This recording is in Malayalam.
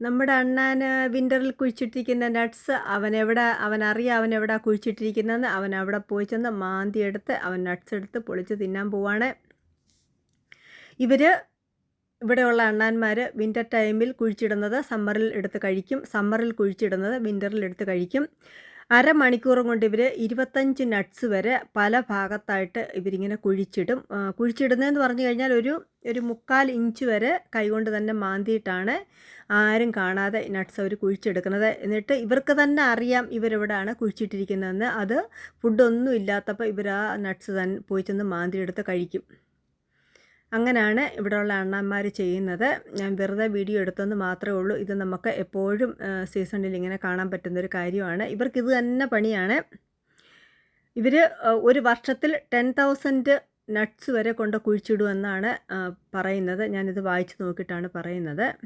നമ്മുടെ അണ്ണാൻ വിൻ്ററിൽ കുഴിച്ചിട്ടിരിക്കുന്ന നട്ട്സ് അവനറിയാം അവനെവിടാ കുഴിച്ചിട്ടിരിക്കുന്നതെന്ന്. അവൻ അവിടെ പോയി ചെന്ന് മാന്തിയെടുത്ത് അവൻ നട്ട്സ് എടുത്ത് പൊളിച്ച് തിന്നാൻ പോവാണ്. ഇവിടെയുള്ള അണ്ണാന്മാർ വിൻ്റർ ടൈമിൽ കുഴിച്ചിടുന്നത് സമ്മറിൽ എടുത്ത് കഴിക്കും, സമ്മറിൽ കുഴിച്ചിടുന്നത് വിൻ്ററിൽ എടുത്ത് കഴിക്കും. അരമണിക്കൂറും കൊണ്ട് ഇവർ 25 നട്ട്സ് വരെ പല ഭാഗത്തായിട്ട് ഇവരിങ്ങനെ കുഴിച്ചിടും. കുഴിച്ചിടുന്നതെന്ന് പറഞ്ഞു കഴിഞ്ഞാൽ ഒരു 3/4 ഇഞ്ച് വരെ കൈകൊണ്ട് തന്നെ മാന്തിയിട്ടാണ് ആരും കാണാതെ നട്ട്സ് അവർ കുഴിച്ചെടുക്കുന്നത്. എന്നിട്ട് ഇവർക്ക് തന്നെ അറിയാം ഇവരെവിടെയാണ് കുഴിച്ചിട്ടിരിക്കുന്നതെന്ന്. അത് ഫുഡൊന്നും ഇല്ലാത്തപ്പോൾ ഇവർ ആ നട്ട്സ് തന്നെ പോയി ചെന്ന് മാന്തിയെടുത്ത് കഴിക്കും. അങ്ങനെയാണ് ഇവിടെയുള്ള അണ്ണന്മാർ ചെയ്യുന്നത്. ഞാൻ വെറുതെ വീഡിയോ എടുത്തെന്ന് മാത്രമേ ഉള്ളൂ. ഇത് നമുക്ക് എപ്പോഴും സീസണിൽ ഇങ്ങനെ കാണാൻ പറ്റുന്നൊരു കാര്യമാണ്. ഇവർക്കിത് തന്നെ പണിയാണ്. ഇവർ ഒരു വർഷത്തിൽ 10,000 നട്ട്സ് വരെ കൊണ്ട് കുഴിച്ചിടുമെന്നാണ് പറയുന്നത്. ഞാനിത് വായിച്ച് നോക്കിയിട്ടാണ് പറയുന്നത്.